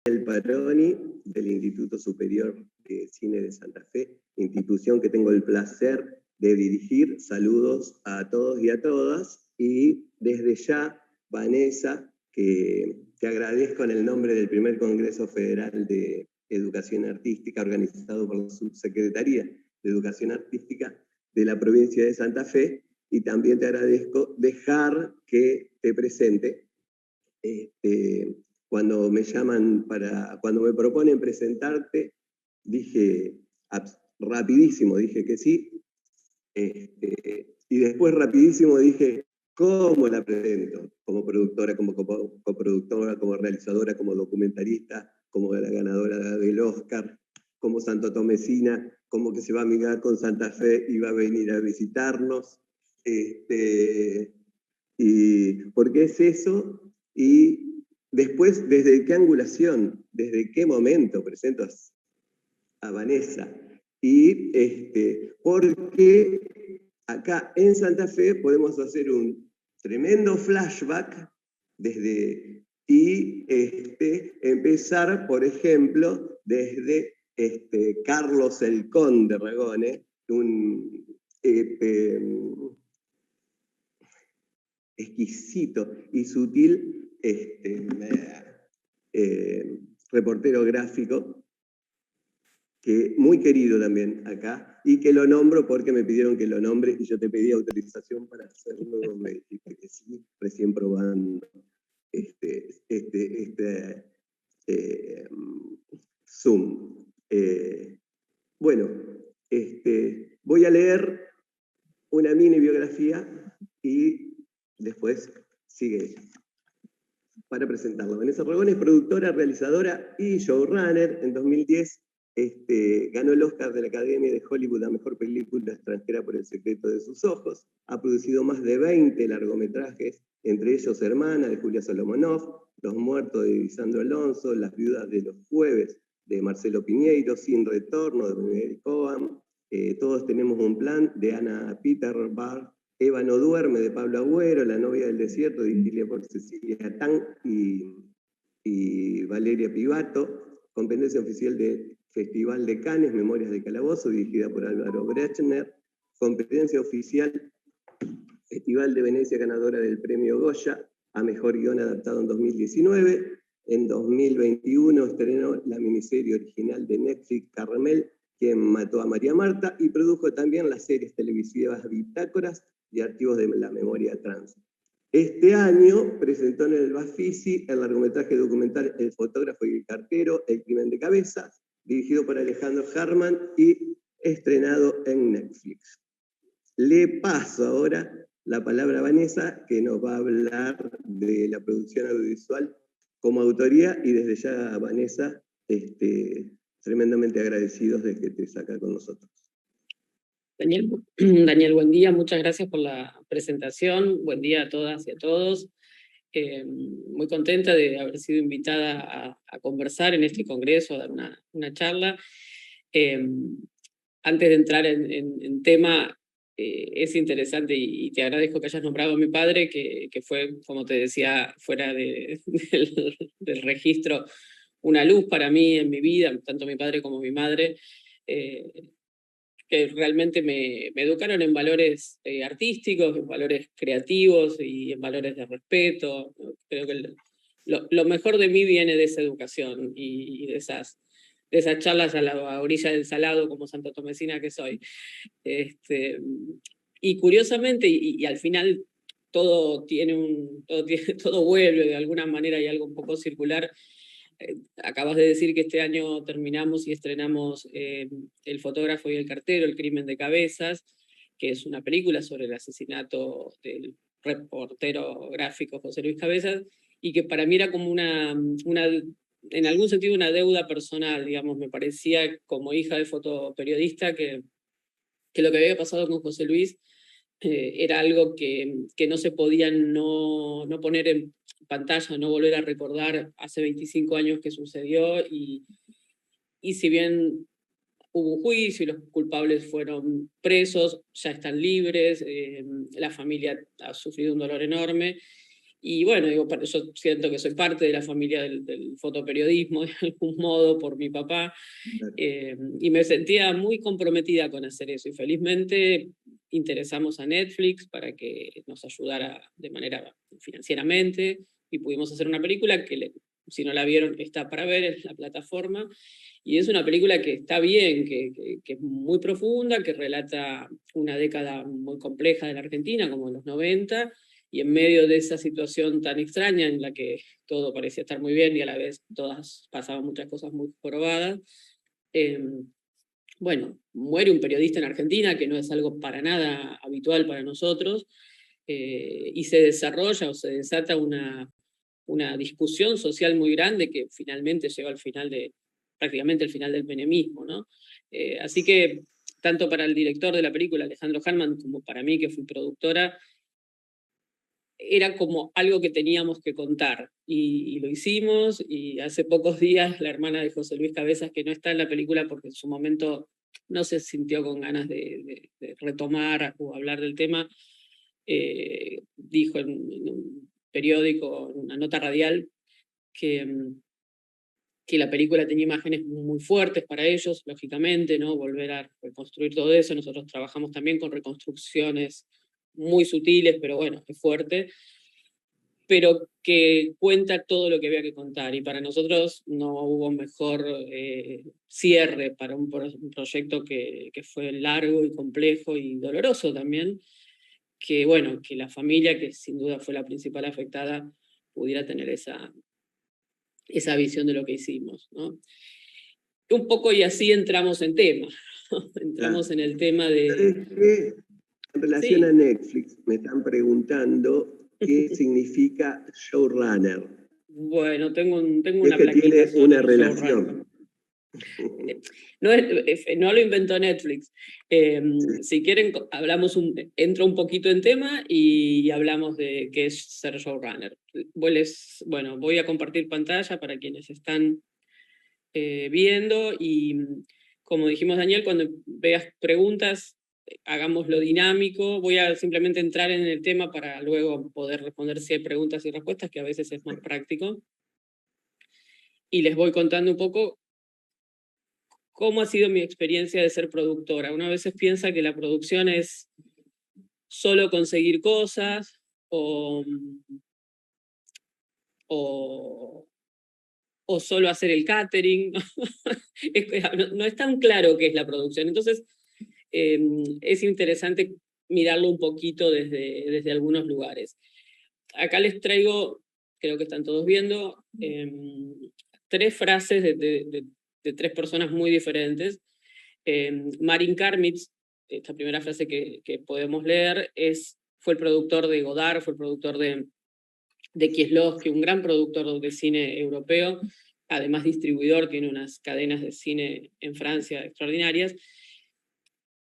Daniel Paroni, del Instituto Superior de Cine de Santa Fe, institución que tengo el placer de dirigir. Saludos a todos y a todas. Y desde ya, Vanessa, que te agradezco en el nombre del primer Congreso Federal de Educación Artística, organizado por la Subsecretaría de Educación Artística de la provincia de Santa Fe, y también te agradezco dejar que te presente. Cuando me llaman cuando me proponen presentarte, dije rapidísimo, dije que sí, y después rapidísimo dije, ¿cómo la presento? Como productora, como coproductora, como realizadora, como documentarista, como la ganadora del Oscar, como santotomecina, como que se va a amigar con Santa Fe y va a venir a visitarnos. Y porque es eso, y después, ¿desde qué angulación, desde qué momento presento a Vanessa? Y porque acá en Santa Fe podemos hacer un tremendo flashback y empezar, por ejemplo, desde Carlos el Conde Ragone, un exquisito y sutil reportero gráfico, que muy querido también acá, y que lo nombro porque me pidieron que lo nombre, y yo te pedí autorización para hacerlo, me dijiste que sí, recién probando Zoom. Bueno, voy a leer una mini biografía y después sigue para presentarla. Vanessa Ragone es productora, realizadora y showrunner. En 2010 ganó el Oscar de la Academia de Hollywood a Mejor Película Extranjera por El Secreto de Sus Ojos. Ha producido más de 20 largometrajes, entre ellos Hermana, de Julia Solomonov, Los Muertos, de Lisandro Alonso, Las Viudas de los Jueves, de Marcelo Piñeiro, Sin Retorno, de Miguel Cohen, Todos Tenemos un Plan, de Ana Peterbar, Eva no duerme, de Pablo Agüero, La novia del desierto, dirigida por Cecilia Tang y Valeria Pivato, competencia oficial del Festival de Cannes, Memorias de Calabozo, dirigida por Álvaro Brechner, competencia oficial Festival de Venecia, ganadora del premio Goya a Mejor Guión Adaptado en 2019. En 2021 estrenó la miniserie original de Netflix, Carmel, Quien mató a María Marta, y produjo también las series televisivas Bitácoras y Archivos de la Memoria Trans. Este año presentó en el Bafisi el largometraje documental El fotógrafo y el cartero, El crimen de cabezas, dirigido por Alejandro Harman y estrenado en Netflix. Le paso ahora la palabra a Vanessa, que nos va a hablar de la producción audiovisual como autoría, y desde ya, Vanessa, tremendamente agradecidos de que estés acá con nosotros. Daniel, buen día, muchas gracias por la presentación, buen día a todas y a todos. Muy contenta de haber sido invitada a conversar en este congreso, a dar una charla. Antes de entrar en tema, es interesante y te agradezco que hayas nombrado a mi padre, que fue, como te decía, fuera del registro, una luz para mí en mi vida, tanto mi padre como mi madre, que realmente me educaron en valores artísticos, en valores creativos y en valores de respeto. Creo que lo mejor de mí viene de esa educación y de esas charlas a la orilla del salado, como santotomecina que soy. Y curiosamente, y al final todo vuelve de alguna manera, y algo un poco circular. Acabas de decir que este año terminamos y estrenamos El fotógrafo y el cartero, El crimen de cabezas, que es una película sobre el asesinato del reportero gráfico José Luis Cabezas, y que para mí era como en algún sentido una deuda personal, digamos. Me parecía, como hija de fotoperiodista, que lo que había pasado con José Luis era algo que no se podía no poner en pantalla, no volver a recordar hace 25 años que sucedió, y si bien hubo un juicio y los culpables fueron presos, ya están libres, la familia ha sufrido un dolor enorme, Y bueno, digo, yo siento que soy parte de la familia del fotoperiodismo, de algún modo, por mi papá, y me sentía muy comprometida con hacer eso. Y felizmente interesamos a Netflix para que nos ayudara de manera financieramente, y pudimos hacer una película que, si no la vieron, está para ver en la plataforma. Y es una película que está bien, que es muy profunda, que relata una década muy compleja de la Argentina, como los 90, y en medio de esa situación tan extraña en la que todo parecía estar muy bien y a la vez todas pasaban muchas cosas muy jorobadas, bueno, muere un periodista en Argentina, que no es algo para nada habitual para nosotros, y se desarrolla o se desata una discusión social muy grande que finalmente llegó al final prácticamente el final del menemismo, ¿no? Así que, tanto para el director de la película, Alejandro Hallman, como para mí, que fui productora, era como algo que teníamos que contar, y lo hicimos. Y hace pocos días la hermana de José Luis Cabezas, que no está en la película porque en su momento no se sintió con ganas de retomar o hablar del tema, dijo en un periódico, en una nota radial, que, que la película tenía imágenes muy fuertes para ellos, lógicamente, ¿no? Volver a reconstruir todo eso. Nosotros trabajamos también con reconstrucciones muy sutiles, pero bueno, es fuerte, pero que cuenta todo lo que había que contar. Y para nosotros no hubo mejor cierre para un proyecto que fue largo y complejo y doloroso también, que bueno, que la familia, que sin duda fue la principal afectada, pudiera tener esa visión de lo que hicimos, ¿no? Un poco, y así entramos en tema, ¿no? Entramos en el tema de... ¿Sabes qué? En relación a Sí. Netflix, me están preguntando qué significa showrunner. Bueno, tengo Es una que plaquita tiene una sobre el showrunner. relación. No lo inventó Netflix. Si quieren, entro un poquito en tema y hablamos de qué es ser showrunner. Bueno, voy a compartir pantalla para quienes están viendo, y como dijimos, Daniel, cuando veas preguntas, hagámoslo dinámico. Voy a simplemente entrar en el tema para luego poder responder si hay preguntas y respuestas, que a veces es más práctico. Y les voy contando un poco cómo ha sido mi experiencia de ser productora. Una veces piensa que la producción es solo conseguir cosas, o, o solo hacer el catering. No es tan claro qué es la producción. Entonces, es interesante mirarlo un poquito desde algunos lugares. Acá les traigo, creo que están todos viendo, 3 frases de 3 personas muy diferentes. Marin Karmitz, esta primera frase que podemos leer, fue el productor de Godard, fue el productor de Kieslowski, un gran productor de cine europeo, además distribuidor, tiene unas cadenas de cine en Francia extraordinarias.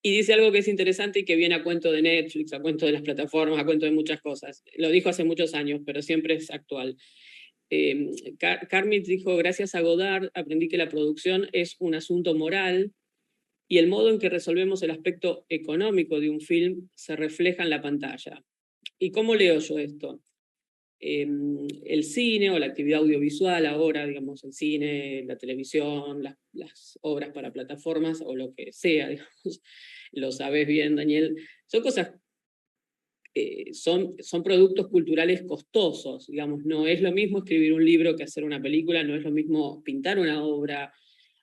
Y dice algo que es interesante y que viene a cuento de Netflix, a cuento de las plataformas, a cuento de muchas cosas. Lo dijo hace muchos años, pero siempre es actual. Karmitz dijo: gracias a Godard aprendí que la producción es un asunto moral, y el modo en que resolvemos el aspecto económico de un film se refleja en la pantalla. ¿Y cómo leo yo esto? El cine o la actividad audiovisual ahora, digamos, el cine, la televisión, las obras para plataformas o lo que sea, digamos, lo sabes bien, Daniel, son cosas, son productos culturales costosos, digamos. No es lo mismo escribir un libro que hacer una película, no es lo mismo pintar una obra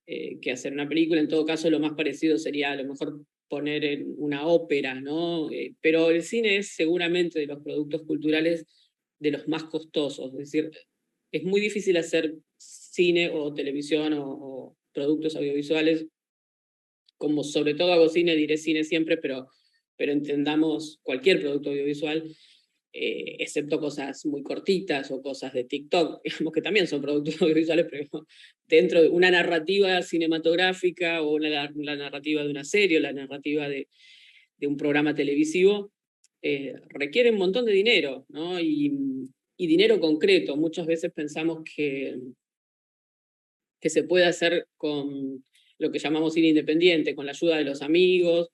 que hacer una película. En todo caso, lo más parecido sería a lo mejor poner en una ópera, ¿no? Pero el cine es seguramente de los productos culturales de los más costosos. Es decir, es muy difícil hacer cine o televisión o productos audiovisuales, como sobre todo hago cine, diré cine siempre, pero entendamos cualquier producto audiovisual, excepto cosas muy cortitas o cosas de TikTok, digamos, que también son productos audiovisuales, pero dentro de una narrativa cinematográfica o la narrativa de una serie o la narrativa de un programa televisivo, requiere un montón de dinero, ¿no? Y dinero concreto. Muchas veces pensamos que se puede hacer con lo que llamamos cine independiente, con la ayuda de los amigos,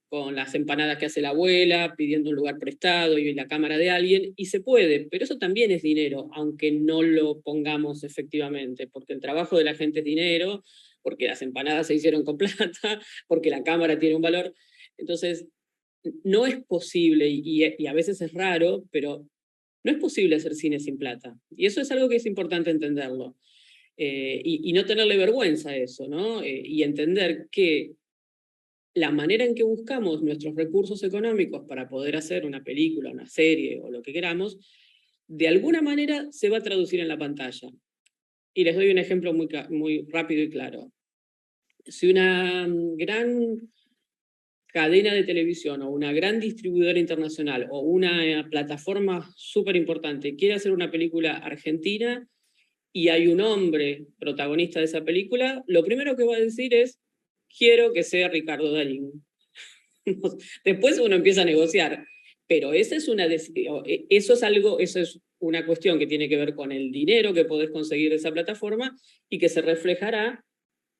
con las empanadas que hace la abuela, pidiendo un lugar prestado y la cámara de alguien, y se puede, pero eso también es dinero, aunque no lo pongamos efectivamente, porque el trabajo de la gente es dinero, porque las empanadas se hicieron con plata, porque la cámara tiene un valor. Entonces, no es posible, y a veces es raro, pero no es posible hacer cine sin plata. Y eso es algo que es importante entenderlo. Y no tenerle vergüenza a eso, ¿no? Y entender que la manera en que buscamos nuestros recursos económicos para poder hacer una película, una serie o lo que queramos, de alguna manera se va a traducir en la pantalla. Y les doy un ejemplo muy rápido y claro. Si una gran cadena de televisión o una gran distribuidora internacional o una plataforma súper importante quiere hacer una película argentina y hay un hombre protagonista de esa película, lo primero que va a decir es, quiero que sea Ricardo Darín. Después uno empieza a negociar, pero esa es eso es una cuestión que tiene que ver con el dinero que podés conseguir de esa plataforma y que se reflejará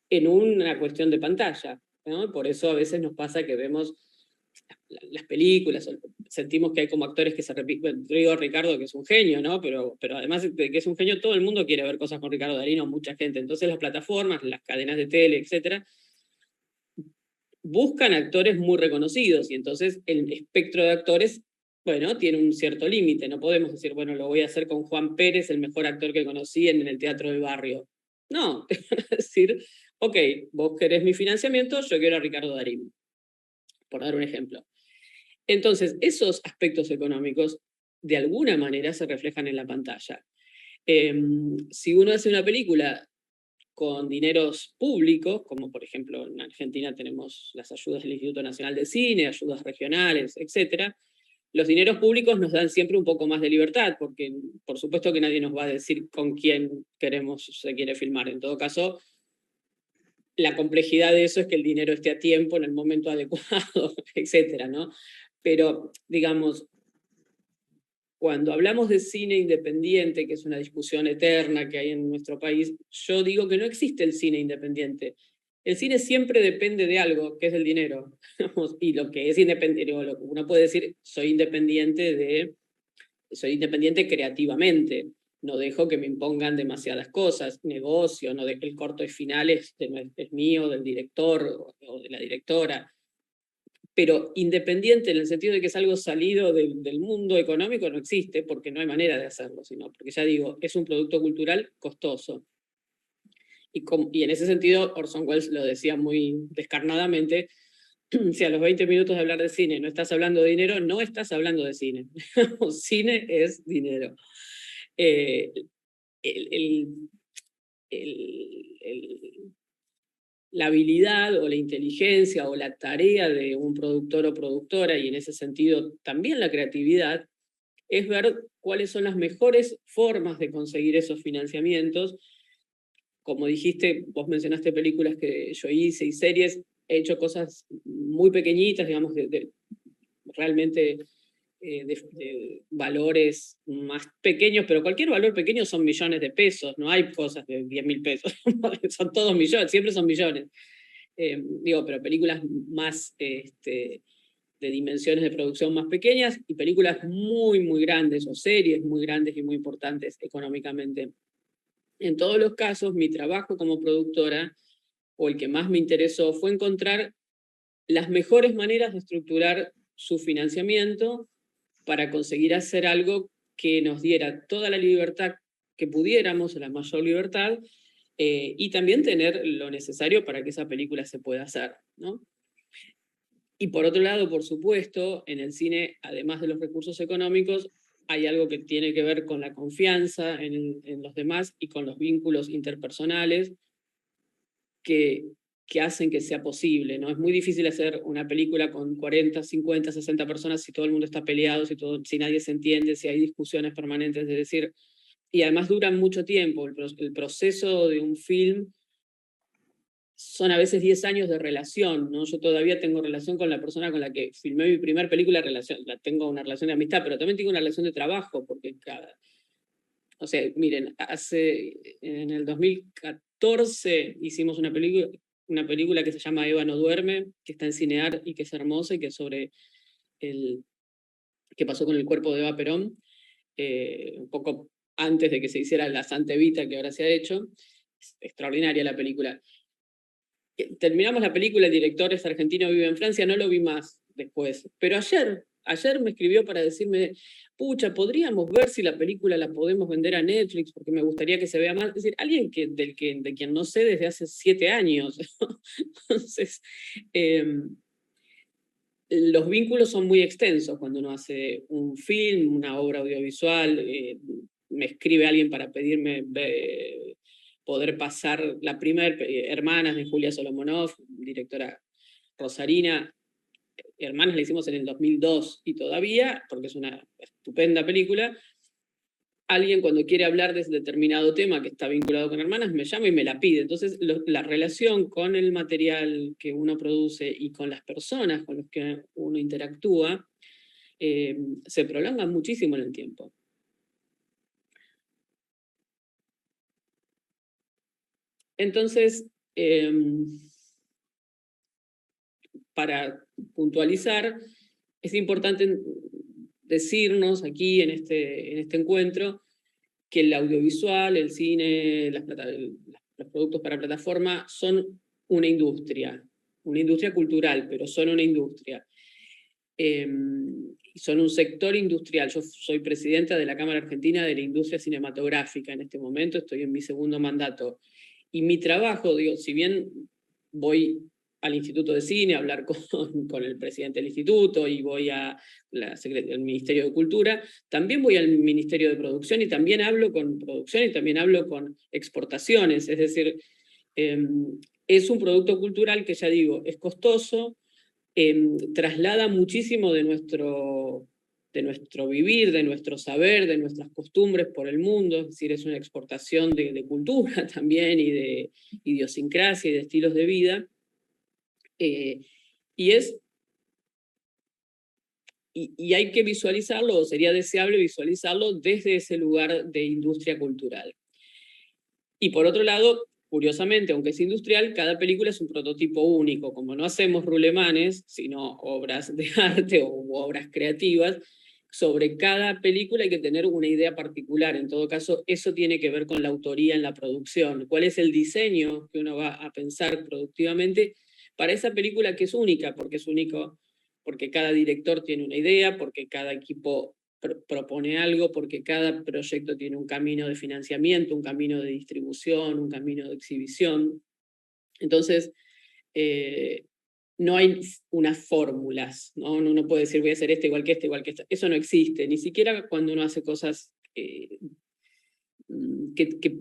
en una cuestión de pantalla, ¿no? Por eso a veces nos pasa que vemos las películas, sentimos que hay como actores que se repiten. Yo digo a Ricardo que es un genio, ¿no? Pero además de que es un genio, todo el mundo quiere ver cosas con Ricardo Darín, o mucha gente. Entonces las plataformas, las cadenas de tele, etcétera, buscan actores muy reconocidos, y entonces el espectro de actores, bueno, tiene un cierto límite. No podemos decir, bueno, lo voy a hacer con Juan Pérez, el mejor actor que conocí en el Teatro del Barrio. No, te van a decir, ok, vos querés mi financiamiento, yo quiero a Ricardo Darín, por dar un ejemplo. Entonces, esos aspectos económicos de alguna manera se reflejan en la pantalla. Si uno hace una película con dineros públicos, como por ejemplo en Argentina tenemos las ayudas del Instituto Nacional de Cine, ayudas regionales, etc., los dineros públicos nos dan siempre un poco más de libertad, porque por supuesto que nadie nos va a decir con quién se quiere filmar. En todo caso, la complejidad de eso es que el dinero esté a tiempo, en el momento adecuado, etc., ¿no? Pero, digamos, cuando hablamos de cine independiente, que es una discusión eterna que hay en nuestro país, yo digo que no existe el cine independiente. El cine siempre depende de algo, que es el dinero. Y lo que es independiente, uno puede decir, soy independiente creativamente, no dejo que me impongan demasiadas cosas, negocio, no de que el corto final es mío, del director o de la directora. Pero independiente en el sentido de que es algo salido del mundo económico no existe, porque no hay manera de hacerlo, sino porque ya digo, es un producto cultural costoso. Y en ese sentido, Orson Welles lo decía muy descarnadamente, si a los 20 minutos de hablar de cine no estás hablando de dinero, no estás hablando de cine. Cine es dinero. Eh, el, el, el, la habilidad o la inteligencia o la tarea de un productor o productora, y en ese sentido también la creatividad, es ver cuáles son las mejores formas de conseguir esos financiamientos. Como dijiste, vos mencionaste películas que yo hice y series, he hecho cosas muy pequeñitas, digamos, realmente de valores más pequeños, pero cualquier valor pequeño son millones de pesos, no hay cosas de 10.000 pesos, son todos millones, siempre son millones. Pero películas más de dimensiones de producción más pequeñas y películas muy, muy grandes, o series muy grandes y muy importantes económicamente. En todos los casos, mi trabajo como productora, o el que más me interesó, fue encontrar las mejores maneras de estructurar su financiamiento para conseguir hacer algo que nos diera toda la libertad que pudiéramos, la mayor libertad, y también tener lo necesario para que esa película se pueda hacer, ¿no? Y por otro lado, por supuesto, en el cine, además de los recursos económicos, hay algo que tiene que ver con la confianza en los demás y con los vínculos interpersonales que hacen que sea posible, ¿no? Es muy difícil hacer una película con 40, 50, 60 personas si todo el mundo está peleado, si nadie se entiende, si hay discusiones permanentes, es decir, y además duran mucho tiempo. El proceso de un film son a veces 10 años de relación, ¿no? Yo todavía tengo relación con la persona con la que filmé mi primera película, tengo una relación de amistad, pero también tengo una relación de trabajo, porque o sea, miren, en el 2014 hicimos una película, una película que se llama Eva no duerme, que está en Cinear y que es hermosa y que es sobre qué pasó con el cuerpo de Eva Perón, un poco antes de que se hiciera la Santa Evita que ahora se ha hecho. Es extraordinaria la película. Terminamos la película, el director es argentino, vive en Francia, no lo vi más después. Pero ayer me escribió para decirme, pucha, podríamos ver si la película la podemos vender a Netflix, porque me gustaría que se vea más. Es decir, alguien de quien no sé desde hace 7 años. Entonces, los vínculos son muy extensos cuando uno hace un film, una obra audiovisual, me escribe alguien para pedirme poder pasar la primer Hermanas de Julia Solomonov, directora rosarina. Hermanas la hicimos en el 2002 y todavía, porque es una estupenda película, alguien cuando quiere hablar de ese determinado tema que está vinculado con Hermanas me llama y me la pide. Entonces la relación con el material que uno produce y con las personas con las que uno interactúa se prolonga muchísimo en el tiempo. Entonces, para puntualizar, es importante decirnos aquí en este encuentro que el audiovisual, el cine, los productos para plataforma son una industria cultural, pero son una industria. Son un sector industrial. Yo soy presidenta de la Cámara Argentina de la Industria Cinematográfica en este momento, estoy en mi segundo mandato. Y mi trabajo, digo, si bien voy al Instituto de Cine a hablar con el presidente del instituto y voy al Ministerio de Cultura, también voy al Ministerio de Producción y también hablo con producción y también hablo con exportaciones. Es decir, es un producto cultural que, ya digo, es costoso, traslada muchísimo de nuestro vivir, de nuestro saber, de nuestras costumbres por el mundo, es decir, es una exportación de cultura también y de idiosincrasia y de estilos de vida. Y hay que visualizarlo, o sería deseable visualizarlo desde ese lugar de industria cultural. Y por otro lado, curiosamente, aunque es industrial, cada película es un prototipo único. Como no hacemos rulemanes, sino obras de arte o obras creativas, sobre cada película hay que tener una idea particular. En todo caso, eso tiene que ver con la autoría en la producción. ¿Cuál es el diseño que uno va a pensar productivamente para esa película que es única? Porque es único, porque cada director tiene una idea, porque cada equipo propone algo, porque cada proyecto tiene un camino de financiamiento, un camino de distribución, un camino de exhibición. Entonces, no hay unas fórmulas, ¿no? Uno puede decir voy a hacer este igual que este, igual que este. Eso no existe, ni siquiera cuando uno hace cosas que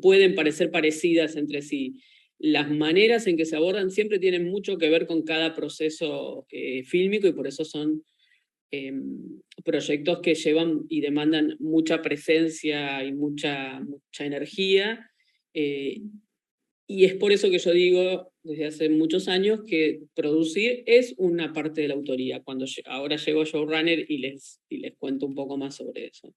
pueden parecer parecidas entre sí. Las maneras en que se abordan siempre tienen mucho que ver con cada proceso fílmico y por eso son proyectos que llevan y demandan mucha presencia y mucha energía. Y es por eso que yo digo desde hace muchos años que producir es una parte de la autoría. Ahora llego a Showrunner y les cuento un poco más sobre eso.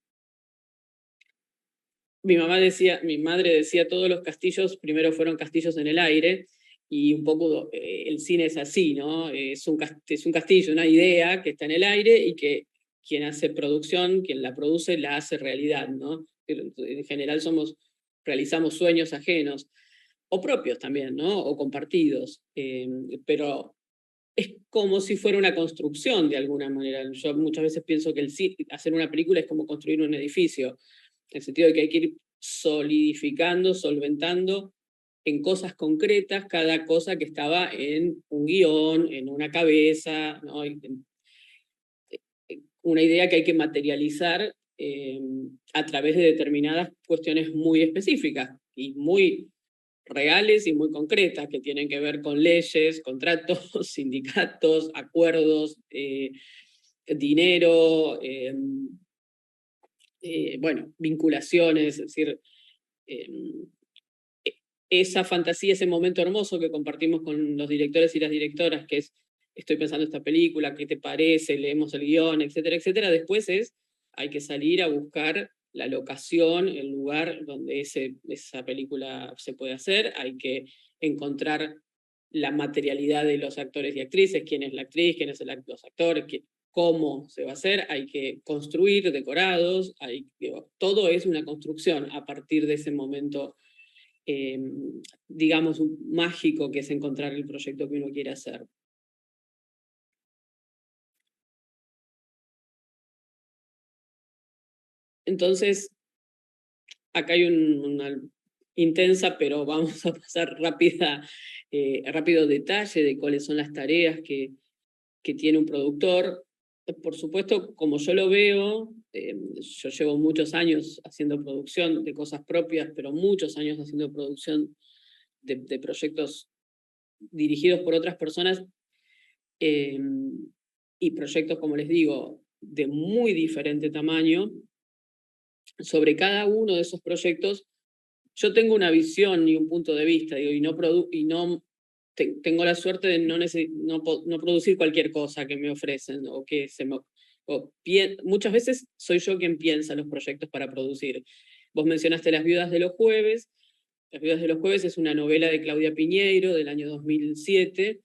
Mi madre decía, todos los castillos primero fueron castillos en el aire, y un poco el cine es así, ¿no? Es un castillo, una idea que está en el aire y que quien hace producción, quien la produce, la hace realidad, ¿no? En general realizamos sueños ajenos, o propios también, ¿no? O compartidos, pero es como si fuera una construcción de alguna manera. Yo muchas veces pienso que hacer una película es como construir un edificio, en el sentido de que hay que ir solidificando, solventando en cosas concretas cada cosa que estaba en un guión, en una cabeza, ¿no? Una idea que hay que materializar a través de determinadas cuestiones muy específicas y muy reales y muy concretas, que tienen que ver con leyes, contratos, sindicatos, acuerdos, dinero, bueno, vinculaciones, es decir, esa fantasía, ese momento hermoso que compartimos con los directores y las directoras, que es, estoy pensando esta película, ¿qué te parece? Leemos el guión, etcétera, etcétera. Después hay que salir a buscar la locación, el lugar donde esa película se puede hacer, hay que encontrar la materialidad de los actores y actrices, quién es la actriz, quién es los actores, cómo se va a hacer, hay que construir decorados, todo es una construcción a partir de ese momento, digamos, mágico que es encontrar el proyecto que uno quiere hacer. Entonces, acá hay una intensa, pero vamos a pasar rápido detalle de cuáles son las tareas que tiene un productor. Por supuesto, como yo lo veo, yo llevo muchos años haciendo producción de cosas propias, pero muchos años haciendo producción de proyectos dirigidos por otras personas, y proyectos, como les digo, de muy diferente tamaño. Sobre cada uno de esos proyectos, yo tengo una visión y un punto de vista, digo, tengo la suerte de no producir cualquier cosa que me ofrecen, o que muchas veces soy yo quien piensa los proyectos para producir. Vos mencionaste Las Viudas de los Jueves. Las Viudas de los Jueves es una novela de Claudia Piñeiro del año 2007,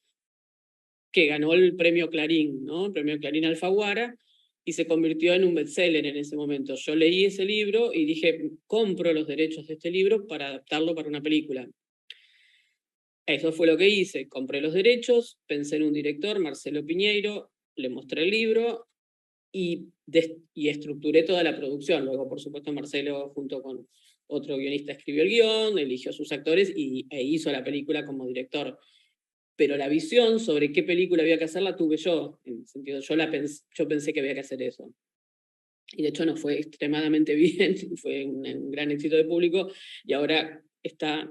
que ganó el premio Clarín, ¿no? El premio Clarín Alfaguara, y se convirtió en un bestseller en ese momento. Yo leí ese libro y dije, compro los derechos de este libro para adaptarlo para una película. Eso fue lo que hice, compré los derechos, pensé en un director, Marcelo Piñeiro, le mostré el libro y estructuré toda la producción. Luego, por supuesto, Marcelo, junto con otro guionista, escribió el guión, eligió sus actores e hizo la película como director. Pero la visión sobre qué película había que hacer la tuve yo, en el sentido, yo pensé que había que hacer eso. Y de hecho no fue extremadamente bien, fue un gran éxito de público, y ahora está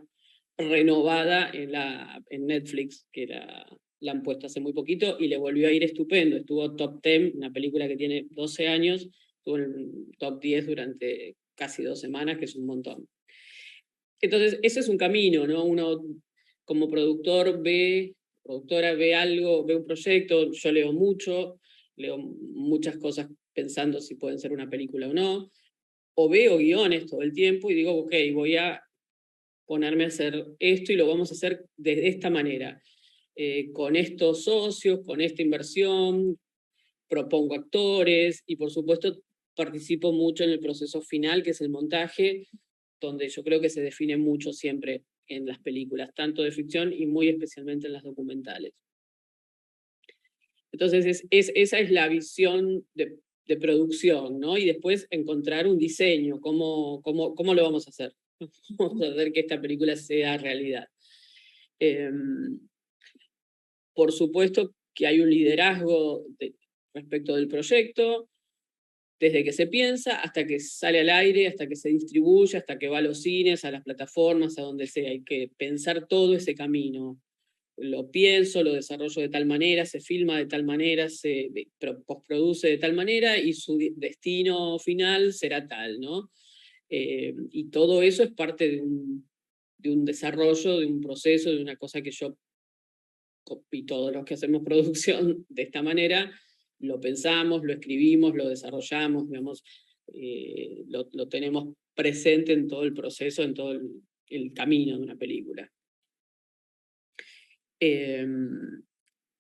renovada en Netflix, que la han puesto hace muy poquito, y le volvió a ir estupendo. Estuvo top 10, una película que tiene 12 años, estuvo en el top 10 durante casi 2 semanas, que es un montón. Entonces, ese es un camino, ¿no? Uno como productora ve algo, ve un proyecto, yo leo muchas cosas pensando si pueden ser una película o no, o veo guiones todo el tiempo y digo, ok, voy a ponerme a hacer esto y lo vamos a hacer de esta manera, con estos socios, con esta inversión, propongo actores y por supuesto participo mucho en el proceso final, que es el montaje, donde yo creo que se define mucho siempre en las películas, tanto de ficción y muy especialmente en las documentales. Entonces, esa es la visión de producción, ¿no? Y después encontrar un diseño, cómo lo vamos a hacer. Vamos a hacer que esta película sea realidad. Por supuesto que hay un liderazgo respecto del proyecto, desde que se piensa hasta que sale al aire, hasta que se distribuye, hasta que va a los cines, a las plataformas, a donde sea. Hay que pensar todo ese camino. Lo pienso, lo desarrollo de tal manera, se filma de tal manera, se postproduce de tal manera y su destino final será tal, ¿no? Y todo eso es parte de un desarrollo, de un proceso, de una cosa que yo y todos los que hacemos producción de esta manera, lo pensamos, lo escribimos, lo desarrollamos, digamos, lo tenemos presente en todo el proceso, en todo el camino de una película.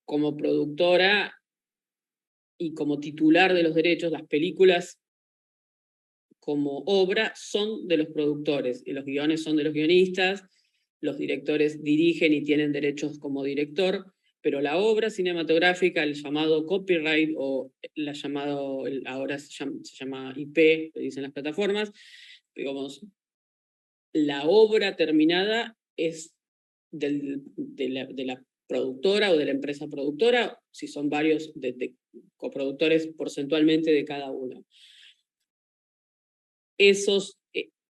Como productora y como titular de los derechos, las películas como obra son de los productores, y los guiones son de los guionistas, los directores dirigen y tienen derechos como director, pero la obra cinematográfica, el llamado copyright, o ahora se llama IP, le dicen las plataformas, digamos, la obra terminada es de la productora o de la empresa productora, si son varios de coproductores porcentualmente de cada uno.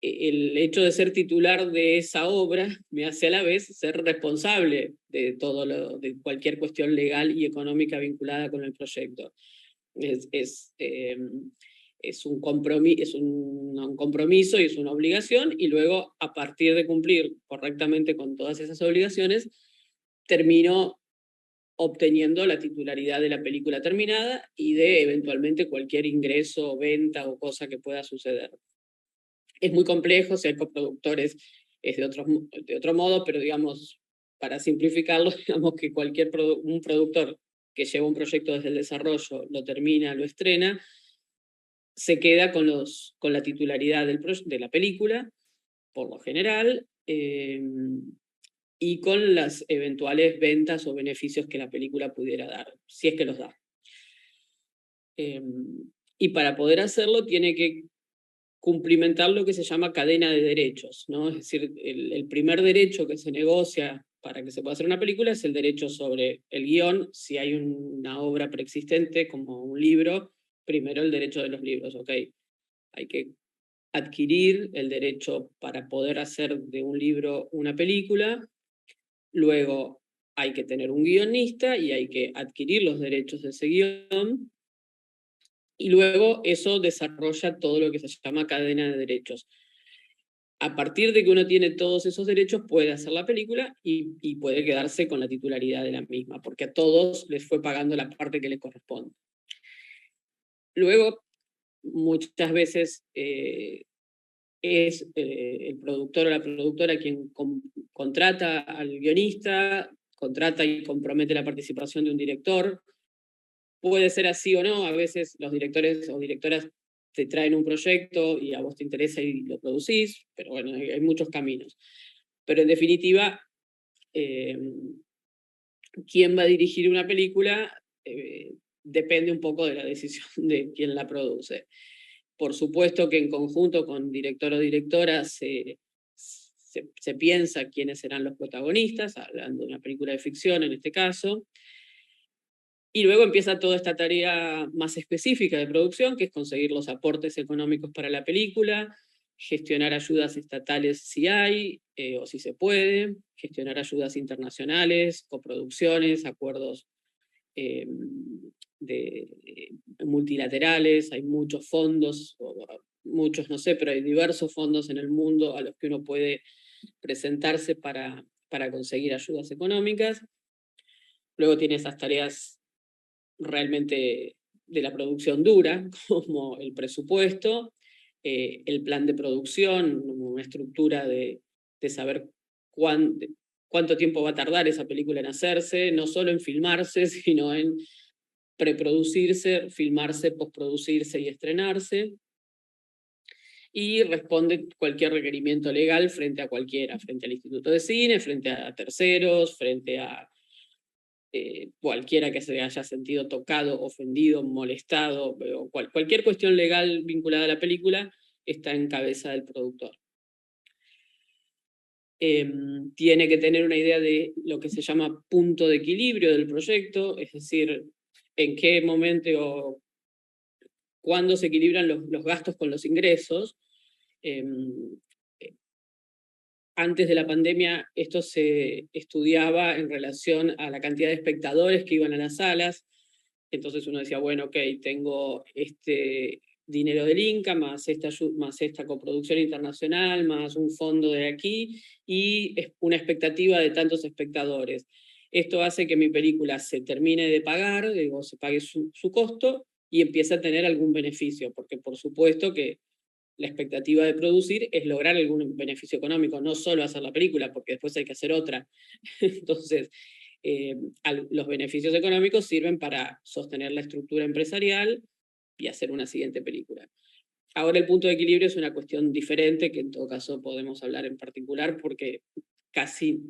El hecho de ser titular de esa obra me hace a la vez ser responsable de de cualquier cuestión legal y económica vinculada con el proyecto. Es un compromiso y es una obligación, y luego, a partir de cumplir correctamente con todas esas obligaciones, termino obteniendo la titularidad de la película terminada y de eventualmente cualquier ingreso, venta o cosa que pueda suceder. Es muy complejo, si hay coproductores es de otro modo, pero digamos, para simplificarlo, digamos que un productor que lleva un proyecto desde el desarrollo, lo termina, lo estrena, se queda con la titularidad de la película, por lo general, y con las eventuales ventas o beneficios que la película pudiera dar, si es que los da. Y para poder hacerlo tiene que cumplimentar lo que se llama cadena de derechos, ¿no? Es decir, el primer derecho que se negocia para que se pueda hacer una película es el derecho sobre el guión. Si hay una obra preexistente como un libro, primero el derecho de los libros, ¿ok? Hay que adquirir el derecho para poder hacer de un libro una película, luego hay que tener un guionista y hay que adquirir los derechos de ese guión, y luego eso desarrolla todo lo que se llama cadena de derechos. A partir de que uno tiene todos esos derechos, puede hacer la película y puede quedarse con la titularidad de la misma, porque a todos les fue pagando la parte que les corresponde. Luego, muchas veces es el productor o la productora quien contrata al guionista, contrata y compromete la participación de un director. Puede ser así o no, a veces los directores o directoras te traen un proyecto y a vos te interesa y lo producís, pero bueno, hay muchos caminos. Pero en definitiva, quién va a dirigir una película depende un poco de la decisión de quien la produce. Por supuesto que en conjunto con director o directora se piensa quiénes serán los protagonistas, hablando de una película de ficción en este caso, y luego empieza toda esta tarea más específica de producción, que es conseguir los aportes económicos para la película, gestionar ayudas estatales si hay o si se puede, gestionar ayudas internacionales, coproducciones, acuerdos multilaterales. Hay muchos fondos, muchos no sé, pero hay diversos fondos en el mundo a los que uno puede presentarse para conseguir ayudas económicas. Luego tiene esas tareas realmente de la producción dura, como el presupuesto, el plan de producción, una estructura de saber cuánto tiempo va a tardar esa película en hacerse, no solo en filmarse, sino en preproducirse, filmarse, postproducirse y estrenarse. Y responde cualquier requerimiento legal frente a cualquiera, frente al Instituto de Cine, frente a terceros, frente a cualquiera que se haya sentido tocado, ofendido, molestado, o cualquier cuestión legal vinculada a la película está en cabeza del productor. Tiene que tener una idea de lo que se llama punto de equilibrio del proyecto, es decir, en qué momento o cuándo se equilibran los gastos con los ingresos. Antes de la pandemia esto se estudiaba en relación a la cantidad de espectadores que iban a las salas. Entonces uno decía, bueno, ok, tengo este dinero del Inca, más esta coproducción internacional, más un fondo de aquí, y una expectativa de tantos espectadores. Esto hace que mi película se termine de pagar, digo, se pague su costo, y empiece a tener algún beneficio, porque por supuesto que la expectativa de producir es lograr algún beneficio económico, no solo hacer la película, porque después hay que hacer otra. Entonces, los beneficios económicos sirven para sostener la estructura empresarial y hacer una siguiente película. Ahora el punto de equilibrio es una cuestión diferente, que en todo caso podemos hablar en particular, porque casi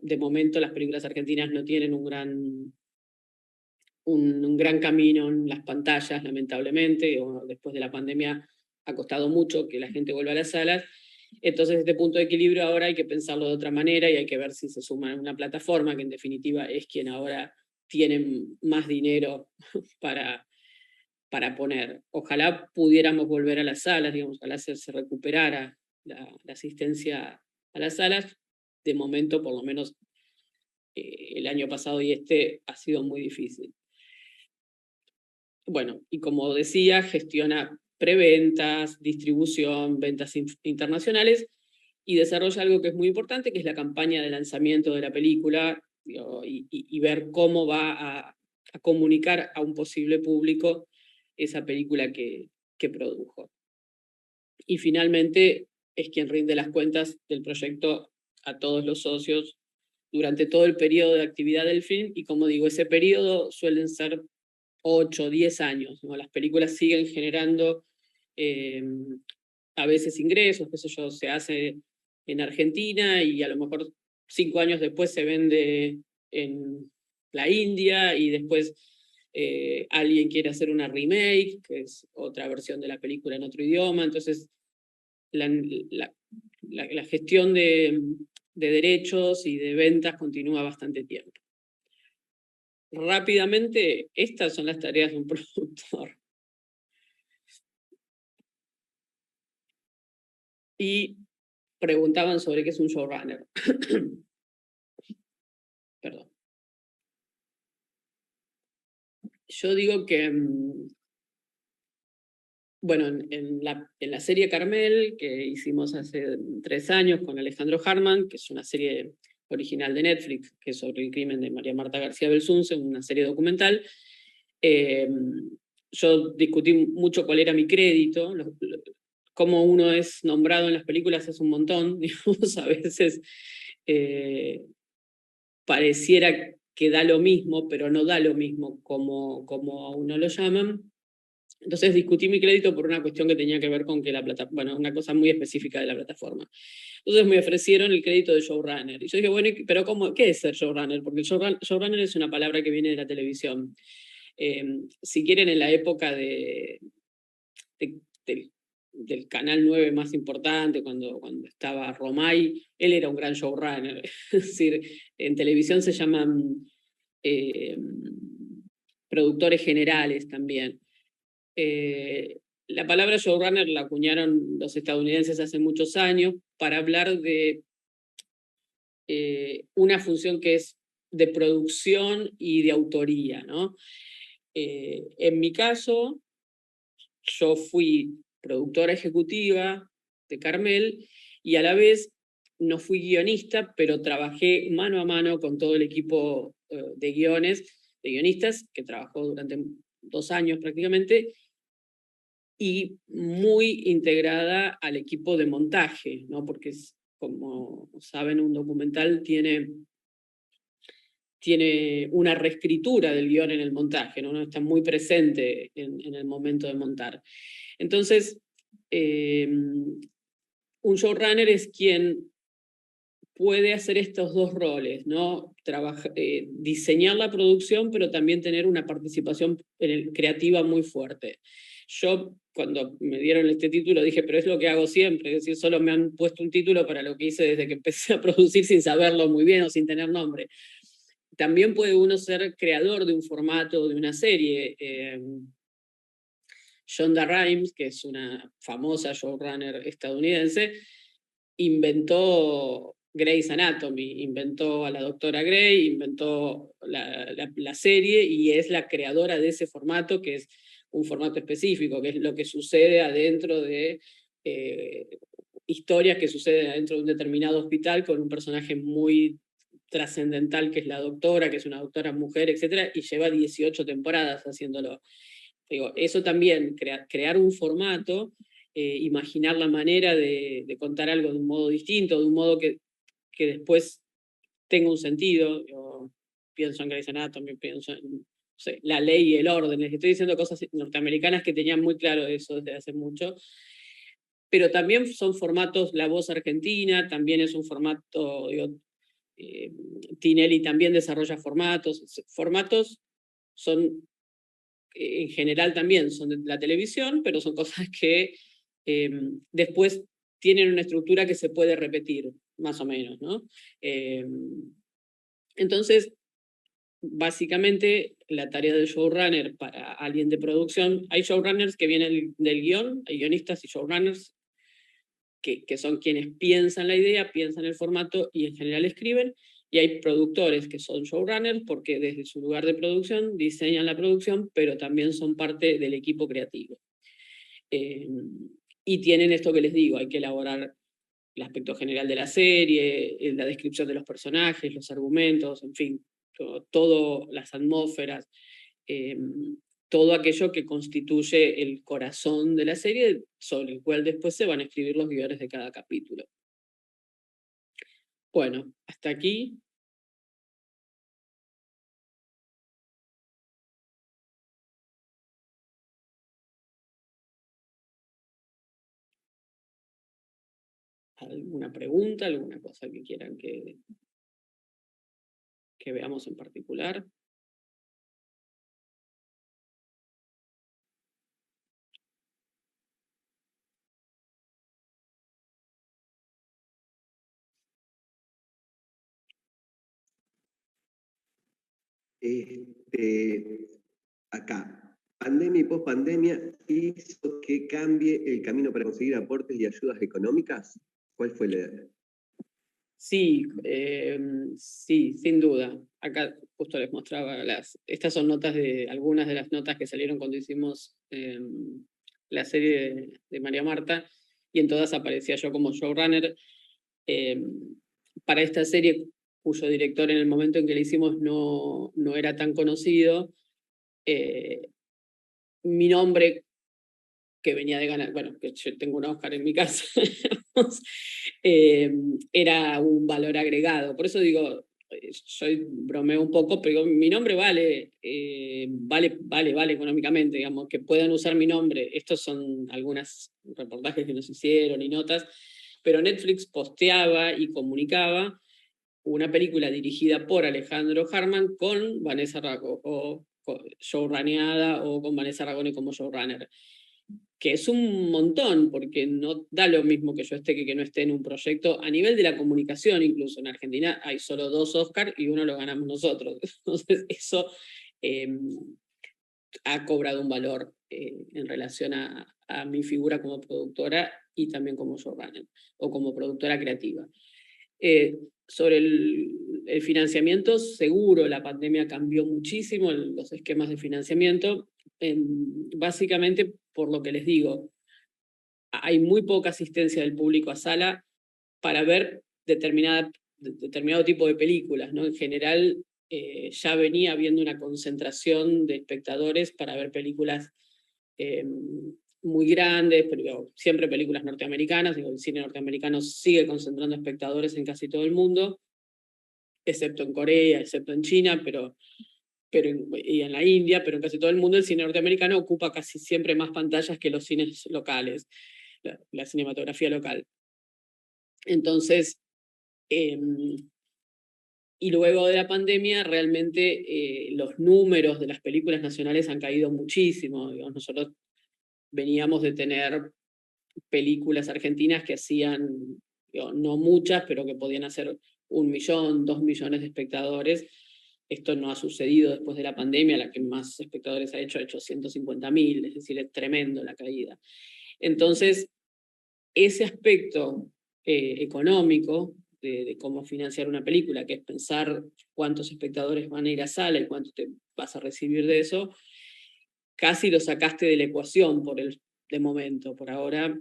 de momento las películas argentinas no tienen un gran camino en las pantallas, lamentablemente, o después de la pandemia ha costado mucho que la gente vuelva a las salas. Entonces este punto de equilibrio ahora hay que pensarlo de otra manera y hay que ver si se suma a una plataforma, que en definitiva es quien ahora tiene más dinero para poner. Ojalá pudiéramos volver a las salas, digamos, ojalá se recuperara la asistencia a las salas. De momento, por lo menos el año pasado y este, ha sido muy difícil. Bueno, y como decía, gestiona preventas, distribución, ventas internacionales, y desarrolla algo que es muy importante, que es la campaña de lanzamiento de la película, y ver cómo va a comunicar a un posible público esa película que produjo. Y finalmente es quien rinde las cuentas del proyecto a todos los socios durante todo el periodo de actividad del film, y como digo, ese periodo suelen ser 8 o 10 años, ¿no? Las películas siguen generando a veces ingresos, qué sé yo, se hace en Argentina y a lo mejor 5 años después se vende en la India y después alguien quiere hacer una remake, que es otra versión de la película en otro idioma, entonces la gestión de derechos y de ventas continúa bastante tiempo. Rápidamente, estas son las tareas de un productor. Y preguntaban sobre qué es un showrunner. Perdón. Yo digo que, bueno, en la serie Carmel, que hicimos hace 3 años con Alejandro Harman, que es una serie original de Netflix, que es sobre el crimen de María Marta García Belsunce, una serie documental, yo discutí mucho cuál era mi crédito, cómo uno es nombrado en las películas es un montón, digamos, a veces pareciera que da lo mismo, pero no da lo mismo como a uno lo llaman. Entonces discutí mi crédito por una cuestión que tenía que ver con que la plataforma, bueno, una cosa muy específica de la plataforma. Entonces me ofrecieron el crédito de showrunner. Y yo dije, bueno, pero ¿qué es ser showrunner? Porque el showrunner es una palabra que viene de la televisión. Si quieren, en la época del canal 9 más importante, cuando estaba Romay, él era un gran showrunner. Es decir, en televisión se llaman productores generales también. La palabra showrunner la acuñaron los estadounidenses hace muchos años para hablar de una función que es de producción y de autoría, ¿no? En mi caso, yo fui productora ejecutiva de Carmel y a la vez no fui guionista, pero trabajé mano a mano con todo el equipo de guionistas, que trabajó durante 2 años prácticamente, y muy integrada al equipo de montaje, ¿no? Porque, como saben, un documental tiene una reescritura del guión en el montaje, ¿no? Está muy presente en el momento de montar. Entonces, un showrunner es quien puede hacer estos 2 roles, ¿no? Diseñar la producción, pero también tener una participación creativa muy fuerte. Yo, cuando me dieron este título, dije, pero es lo que hago siempre, es decir, solo me han puesto un título para lo que hice desde que empecé a producir sin saberlo muy bien o sin tener nombre. También puede uno ser creador de un formato, de una serie. Shonda Rhimes, que es una famosa showrunner estadounidense, inventó Grey's Anatomy, inventó a la doctora Grey, inventó la serie y es la creadora de ese formato, que es un formato específico, que es lo que sucede adentro de historias que suceden adentro de un determinado hospital con un personaje muy trascendental que es la doctora, que es una doctora mujer, etc. Y lleva 18 temporadas haciéndolo. Digo, eso también, crear un formato, imaginar la manera de contar algo de un modo distinto, de un modo que después tenga un sentido. Yo pienso en Grey's Anatomy, pienso en, no sé, La Ley y el Orden. Les estoy diciendo cosas norteamericanas que tenían muy claro eso desde hace mucho. Pero también son formatos, La Voz Argentina también es un formato, digo, Tinelli también desarrolla formatos. Formatos son, en general también son de la televisión, pero son cosas que después tienen una estructura que se puede repetir, más o menos, ¿no? Entonces, básicamente, la tarea del showrunner para alguien de producción, hay showrunners que vienen del guión, hay guionistas y showrunners que son quienes piensan la idea, piensan el formato y en general escriben, y hay productores que son showrunners porque desde su lugar de producción diseñan la producción, pero también son parte del equipo creativo. Y tienen esto que les digo, hay que elaborar el aspecto general de la serie, la descripción de los personajes, los argumentos, en fin, todo las atmósferas, todo aquello que constituye el corazón de la serie, sobre el cual después se van a escribir los guiones de cada capítulo. Bueno, hasta aquí. ¿Alguna pregunta, alguna cosa que quieran que veamos en particular? Acá, pandemia y pospandemia hizo que cambie el camino para conseguir aportes y ayudas económicas. ¿Cuál fue la...? Sí, sí, sin duda. Acá justo les mostraba estas son notas de algunas de las notas que salieron cuando hicimos la serie de María Marta, y en todas aparecía yo como showrunner. Para esta serie, cuyo director en el momento en que la hicimos no era tan conocido, mi nombre, que venía de ganar, bueno, que yo tengo un Oscar en mi casa, era un valor agregado. Por eso digo, yo bromeo un poco, pero mi nombre vale económicamente, digamos, que puedan usar mi nombre. Estos son algunos reportajes que nos hicieron y notas, pero Netflix posteaba y comunicaba una película dirigida por Alejandro Harman con Vanessa Ragone, o showrunneada, o con Vanessa Ragone como showrunner, que es un montón, porque no da lo mismo que yo esté que no esté en un proyecto, a nivel de la comunicación incluso. En Argentina hay solo 2 Oscars y uno lo ganamos nosotros. Entonces eso ha cobrado un valor en relación a mi figura como productora y también como showrunner, o como productora creativa. Sobre el financiamiento, seguro la pandemia cambió muchísimo los esquemas de financiamiento, básicamente por lo que les digo, hay muy poca asistencia del público a sala para ver determinado tipo de películas, ¿no? En general, ya venía habiendo una concentración de espectadores para ver películas muy grandes, pero siempre películas norteamericanas. Digo, el cine norteamericano sigue concentrando espectadores en casi todo el mundo, excepto en Corea, excepto en China, y en la India, pero en casi todo el mundo el cine norteamericano ocupa casi siempre más pantallas que los cines locales, la cinematografía local. Entonces, y luego de la pandemia, realmente los números de las películas nacionales han caído muchísimo. Digamos, nosotros veníamos de tener películas argentinas que hacían, no muchas, pero que podían hacer 1 millón, 2 millones de espectadores. Esto no ha sucedido después de la pandemia. La que más espectadores ha hecho 150.000, es decir, es tremendo la caída. Entonces, ese aspecto económico de cómo financiar una película, que es pensar cuántos espectadores van a ir a sala y cuánto te vas a recibir de eso, casi lo sacaste de la ecuación de momento. Por ahora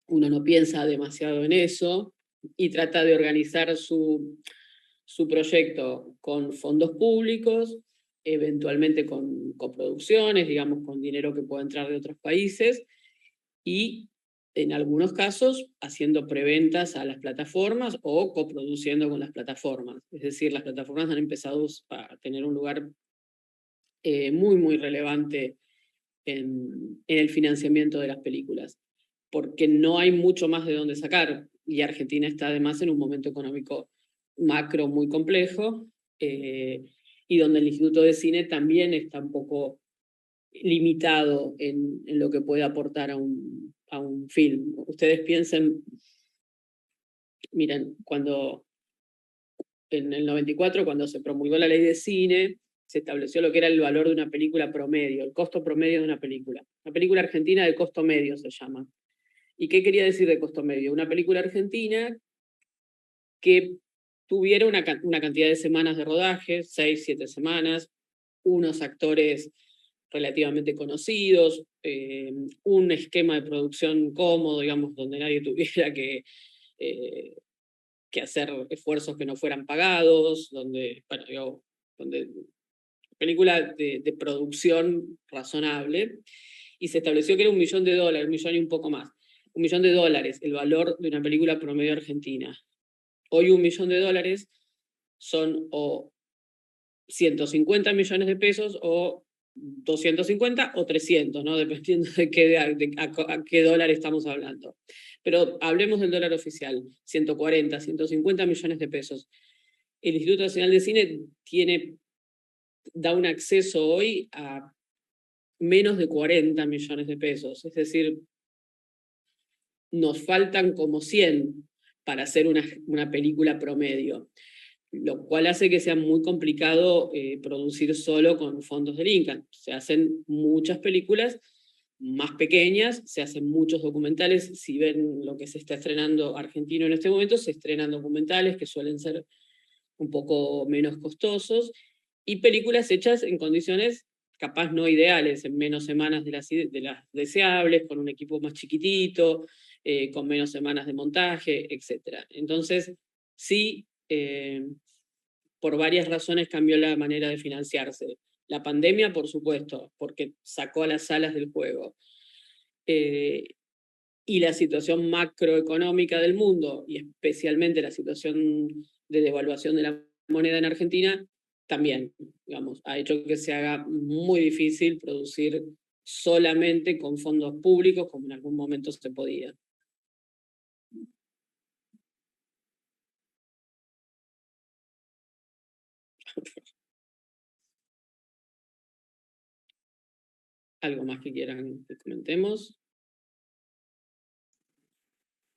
uno no piensa demasiado en eso y trata de organizar su proyecto con fondos públicos, eventualmente con coproducciones, digamos, con dinero que pueda entrar de otros países, y en algunos casos haciendo preventas a las plataformas o coproduciendo con las plataformas. Es decir, las plataformas han empezado a tener un lugar muy, muy relevante en el financiamiento de las películas, porque no hay mucho más de dónde sacar, y Argentina está además en un momento económico macro muy complejo, y donde el Instituto de Cine también está un poco limitado en lo que puede aportar a un film. Ustedes piensen, miren, cuando en el 94, cuando se promulgó la ley de cine, se estableció lo que era el valor de una película promedio, el costo promedio de una película. Una película argentina de costo medio se llama. ¿Y qué quería decir de costo medio? Una película argentina que tuviera una cantidad de semanas de rodaje, 6, 7 semanas, unos actores relativamente conocidos, un esquema de producción cómodo, digamos, donde nadie tuviera que hacer esfuerzos que no fueran pagados, donde película de producción razonable, y se estableció que era $1 millón, $1 millón y un poco más. $1.000.000, el valor de una película promedio argentina. Hoy $1.000.000 son o 150 millones de pesos o 250 o 300, ¿no? Dependiendo de a qué dólar estamos hablando. Pero hablemos del dólar oficial, 140, 150 millones de pesos. El Instituto Nacional de Cine da un acceso hoy a menos de 40 millones de pesos, es decir, nos faltan como 100 para hacer una película promedio, lo cual hace que sea muy complicado producir solo con fondos del INCA. Se hacen muchas películas más pequeñas, se hacen muchos documentales. Si ven lo que se está estrenando argentino en este momento, se estrenan documentales que suelen ser un poco menos costosos, y películas hechas en condiciones capaz no ideales, en menos semanas de las deseables, con un equipo más chiquitito, con menos semanas de montaje, etc. Entonces, sí, por varias razones cambió la manera de financiarse. La pandemia, por supuesto, porque sacó a las salas del juego. Y la situación macroeconómica del mundo, y especialmente la situación de devaluación de la moneda en Argentina, también, digamos, ha hecho que se haga muy difícil producir solamente con fondos públicos, como en algún momento se podía. ¿Algo más que quieran que comentemos?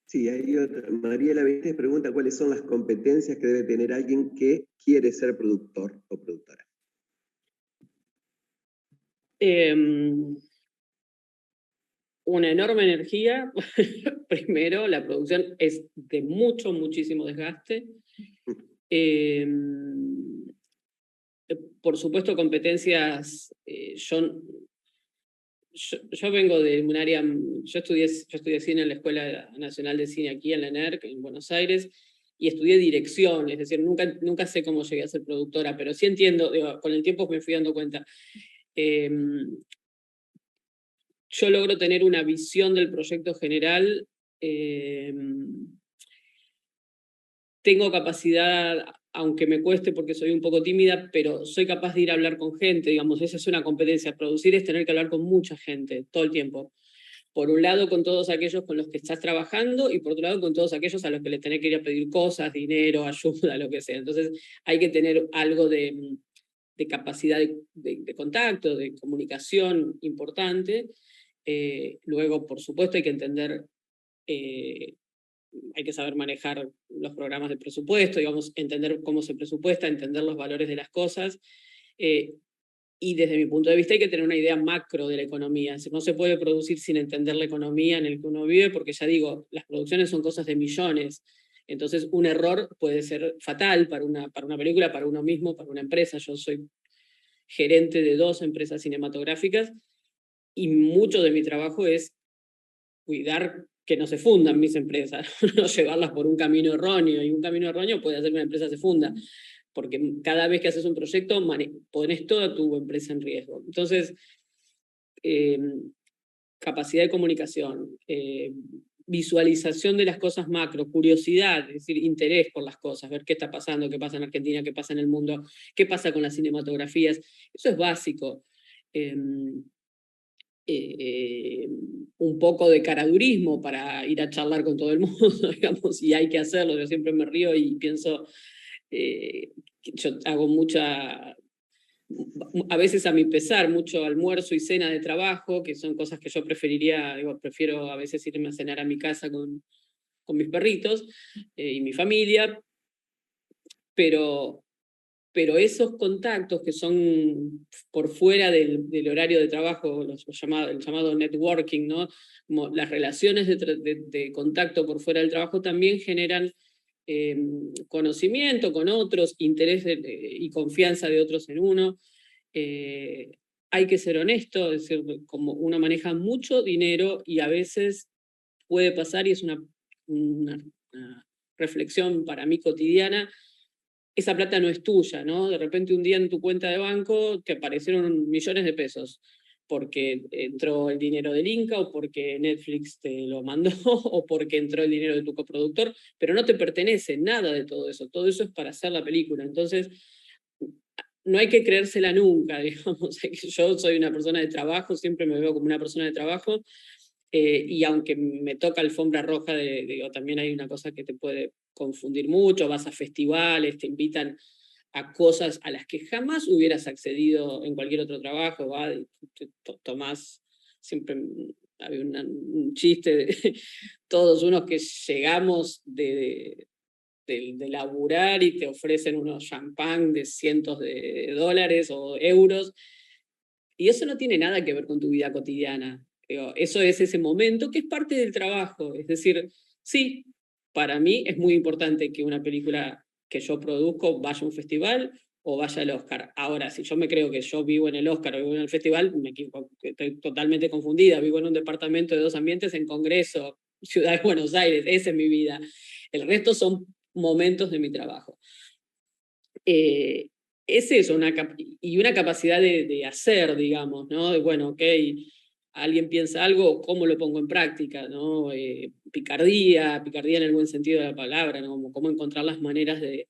Sí, hay otra. Mariela Benítez pregunta cuáles son las competencias que debe tener alguien que quiere ser productor o productora. Una enorme energía. Primero, la producción es de muchísimo desgaste. Por supuesto, competencias. Yo vengo de un área, yo estudié cine en la Escuela Nacional de Cine aquí en la ENERC, en Buenos Aires, y estudié dirección, es decir, nunca sé cómo llegué a ser productora, pero sí entiendo, digo, con el tiempo me fui dando cuenta. Yo logro tener una visión del proyecto general, tengo capacidad, aunque me cueste porque soy un poco tímida, pero soy capaz de ir a hablar con gente, digamos, esa es una competencia. Producir es tener que hablar con mucha gente, todo el tiempo. Por un lado con todos aquellos con los que estás trabajando y por otro lado con todos aquellos a los que les tenés que ir a pedir cosas, dinero, ayuda, lo que sea. Entonces hay que tener algo de capacidad de contacto, de comunicación importante. Luego, por supuesto, hay que entender, hay que saber manejar los programas de presupuesto, digamos, entender cómo se presupuesta, entender los valores de las cosas. Y desde mi punto de vista hay que tener una idea macro de la economía. Es decir, no se puede producir sin entender la economía en la que uno vive, porque ya digo, las producciones son cosas de millones. Entonces un error puede ser fatal para una película, para uno mismo, para una empresa. Yo soy gerente de 2 empresas cinematográficas y mucho de mi trabajo es cuidar que no se fundan mis empresas, no llevarlas por un camino erróneo, y un camino erróneo puede hacer que una empresa se funda, porque cada vez que haces un proyecto pones toda tu empresa en riesgo. Entonces, capacidad de comunicación, visualización de las cosas macro, curiosidad, es decir, interés por las cosas, ver qué está pasando, qué pasa en Argentina, qué pasa en el mundo, qué pasa con las cinematografías, eso es básico. Un poco de caradurismo para ir a charlar con todo el mundo, digamos, y hay que hacerlo. Yo siempre me río y pienso, yo hago a veces a mi pesar, mucho almuerzo y cena de trabajo, que son cosas que yo preferiría, digo, prefiero a veces irme a cenar a mi casa con mis perritos y mi familia, pero esos contactos que son por fuera del horario de trabajo, el llamado networking, ¿no? Como las relaciones de contacto por fuera del trabajo también generan conocimiento con otros, interés y confianza de otros en uno. Hay que ser honesto, es decir, como uno maneja mucho dinero y a veces puede pasar, y es una reflexión para mí cotidiana, esa plata no es tuya, ¿no? De repente un día en tu cuenta de banco te aparecieron millones de pesos. porque entró el dinero del Inca, o porque Netflix te lo mandó, o porque entró el dinero de tu coproductor, pero no te pertenece nada de todo eso es para hacer la película. Entonces, no hay que creérsela nunca, digamos. Yo soy una persona de trabajo, siempre me veo como una persona de trabajo, y aunque me toca alfombra roja, digo, también hay una cosa que te puede confundir mucho, vas a festivales, te invitan a cosas a las que jamás hubieras accedido en cualquier otro trabajo, ¿va? Tomás, siempre había un chiste de todos unos que llegamos de laburar y te ofrecen unos champán de cientos de dólares o euros, y eso no tiene nada que ver con tu vida cotidiana. Digo, eso es ese momento que es parte del trabajo. Es decir, sí, para mí es muy importante que una película que yo produzco vaya a un festival o vaya al Oscar. Ahora, si yo me creo que yo vivo en el Oscar o vivo en el festival, me equivoco, estoy totalmente confundida. Vivo en un departamento de 2 ambientes en Congreso, Ciudad de Buenos Aires, esa es mi vida. El resto son momentos de mi trabajo. Es eso, y una capacidad de hacer, digamos, ¿no? De, bueno, ok, alguien piensa algo, ¿cómo lo pongo en práctica? ¿No? Picardía en el buen sentido de la palabra, ¿no? Cómo encontrar las maneras de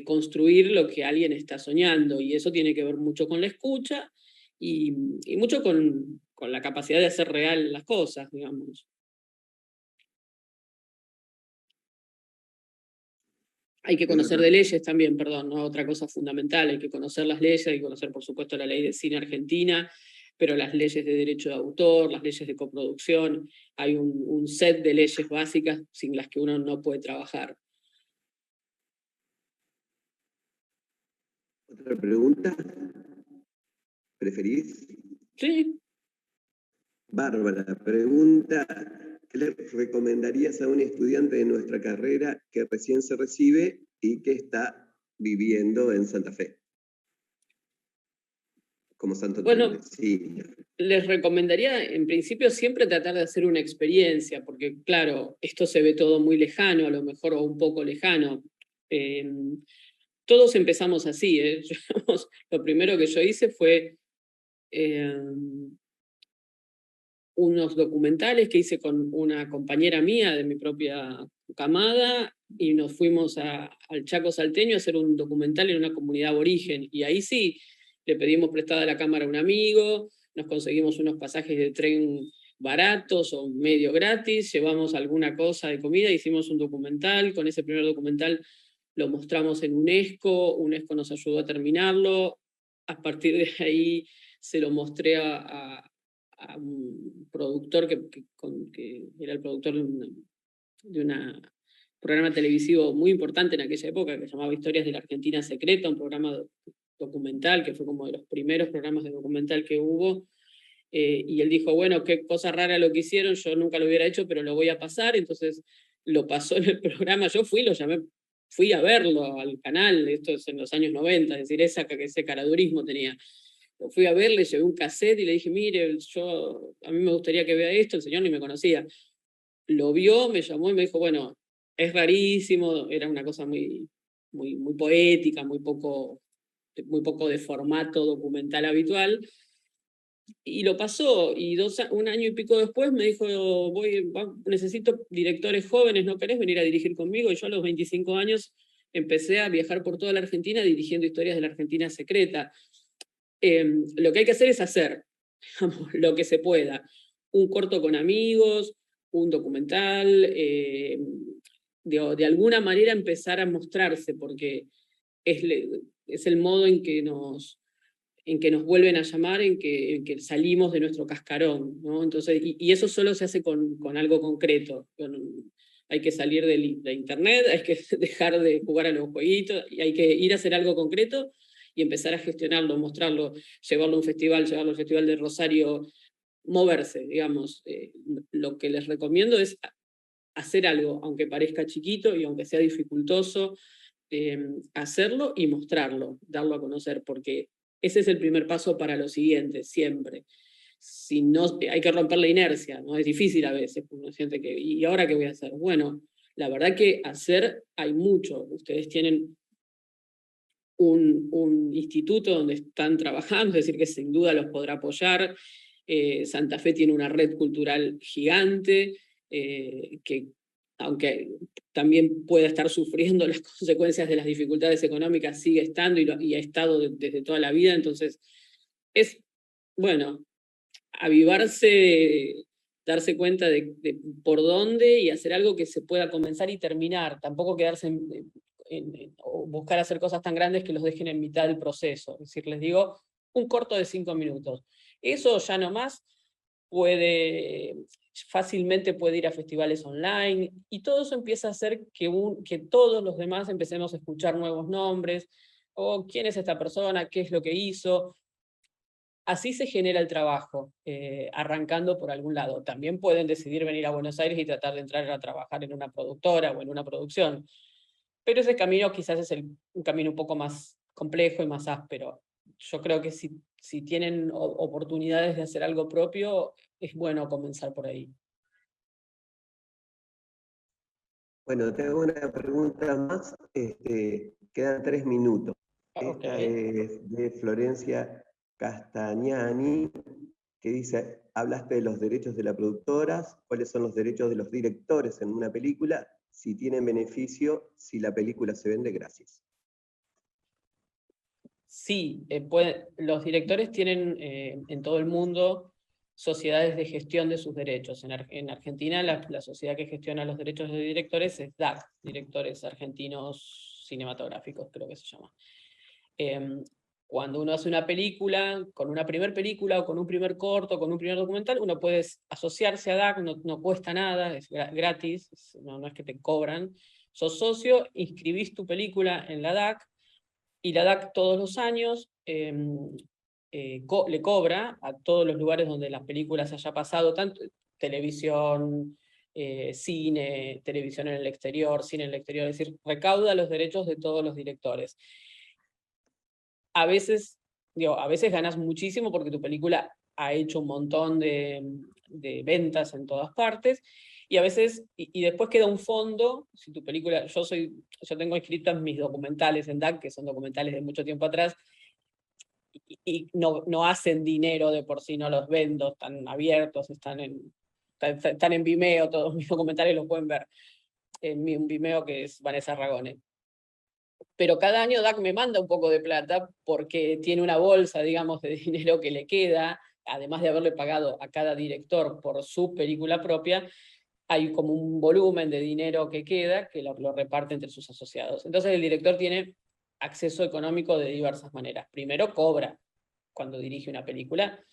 construir lo que alguien está soñando, y eso tiene que ver mucho con la escucha y mucho con la capacidad de hacer real las cosas, digamos. Hay que conocer de leyes también, perdón, ¿no? Otra cosa fundamental, hay que conocer las leyes, hay que conocer, por supuesto, la ley de cine argentina, pero las leyes de derecho de autor, las leyes de coproducción, hay un set de leyes básicas sin las que uno no puede trabajar. ¿Otra pregunta? ¿Preferís? Sí. Bárbara, pregunta, ¿qué le recomendarías a un estudiante de nuestra carrera que recién se recibe y que está viviendo en Santa Fe? Como Santo Bueno, sí. Les recomendaría, en principio, siempre tratar de hacer una experiencia, porque, claro, esto se ve todo muy lejano, a lo mejor, o un poco lejano. Todos empezamos así, ¿eh? Lo primero que yo hice fue unos documentales que hice con una compañera mía de mi propia camada, y nos fuimos al Chaco Salteño a hacer un documental en una comunidad aborigen, y ahí sí, le pedimos prestada la cámara a un amigo, nos conseguimos unos pasajes de tren baratos o medio gratis, llevamos alguna cosa de comida, hicimos un documental. Con ese primer documental lo mostramos en UNESCO nos ayudó a terminarlo, a partir de ahí se lo mostré a un productor que era el productor de un programa televisivo muy importante en aquella época, que se llamaba Historias de la Argentina Secreta, un programa documental, que fue como de los primeros programas de documental que hubo. Y él dijo, bueno, qué cosa rara lo que hicieron, yo nunca lo hubiera hecho, pero lo voy a pasar. Entonces lo pasó en el programa, yo lo llamé, fui a verlo al canal, esto es en los años 90, es decir, ese caradurismo tenía. Lo fui a ver, le llevé un cassette y le dije, mire, a mí me gustaría que vea esto. El señor ni me conocía. Lo vio, me llamó y me dijo, bueno, es rarísimo, era una cosa muy, muy, muy poética, muy poco de formato documental habitual, y lo pasó. Y 1 año y pico después me dijo, necesito directores jóvenes, ¿no querés venir a dirigir conmigo? Y yo a los 25 años empecé a viajar por toda la Argentina dirigiendo Historias de la Argentina Secreta. Lo que hay que hacer es hacer, digamos, lo que se pueda. Un corto con amigos, un documental, de alguna manera empezar a mostrarse, porque es el modo en que nos vuelven a llamar, en que salimos de nuestro cascarón, ¿no? Entonces, y eso solo se hace con algo concreto. Hay que salir de internet, hay que dejar de jugar a los jueguitos, y hay que ir a hacer algo concreto y empezar a gestionarlo, mostrarlo, llevarlo a un festival, llevarlo al Festival de Rosario, moverse, digamos. Lo que les recomiendo es hacer algo, aunque parezca chiquito y aunque sea dificultoso, hacerlo y mostrarlo, darlo a conocer, porque ese es el primer paso para lo siguiente, siempre. Si no, hay que romper la inercia, ¿no? Es difícil a veces, uno siente que, ¿y ahora qué voy a hacer? Bueno, la verdad que hacer hay mucho. Ustedes tienen un instituto donde están trabajando, es decir, que sin duda los podrá apoyar. Santa Fe tiene una red cultural gigante, que aunque también pueda estar sufriendo las consecuencias de las dificultades económicas, sigue estando y ha estado desde toda la vida. Entonces, es, bueno, avivarse, darse cuenta de por dónde y hacer algo que se pueda comenzar y terminar. Tampoco quedarse o buscar hacer cosas tan grandes que los dejen en mitad del proceso. Es decir, les digo, un corto de 5 minutos. Eso ya nomás fácilmente puede ir a festivales online, y todo eso empieza a hacer que todos los demás empecemos a escuchar nuevos nombres, o quién es esta persona, qué es lo que hizo. Así se genera el trabajo, arrancando por algún lado. También pueden decidir venir a Buenos Aires y tratar de entrar a trabajar en una productora o en una producción, pero ese camino quizás es un camino un poco más complejo y más áspero. Yo creo que si tienen oportunidades de hacer algo propio, es bueno comenzar por ahí. Bueno, tengo una pregunta más. Quedan 3 minutos. Esta es de Florencia Castagnani, que dice, hablaste de los derechos de las productoras, ¿cuáles son los derechos de los directores en una película? Si tienen beneficio, si la película se vende, gracias. Sí, los directores tienen en todo el mundo sociedades de gestión de sus derechos. En Argentina la sociedad que gestiona los derechos de directores es DAC, Directores Argentinos Cinematográficos, creo que se llama. Cuando uno hace una película, con una primer película o con un primer corto, con un primer documental, uno puede asociarse a DAC, no cuesta nada, es gratis, no es que te cobran. Sos socio, inscribís tu película en la DAC, y la DAC todos los años le cobra a todos los lugares donde las películas haya pasado, tanto televisión, cine, televisión en el exterior, cine en el exterior, es decir, recauda los derechos de todos los directores. A veces ganas muchísimo porque tu película ha hecho un montón de ventas en todas partes, y a veces, y después queda un fondo. Si tu película, yo tengo escritas mis documentales en DAC, que son documentales de mucho tiempo atrás, y no hacen dinero de por sí, no los vendo, están abiertos, están en Vimeo, todos mis documentales los pueden ver en un Vimeo que es Vanessa Ragone. Pero cada año DAC me manda un poco de plata porque tiene una bolsa, digamos, de dinero que le queda, además de haberle pagado a cada director por su película propia. Hay como un volumen de dinero que queda que lo reparte entre sus asociados. Entonces el director tiene acceso económico de diversas maneras. Primero cobra cuando dirige una película,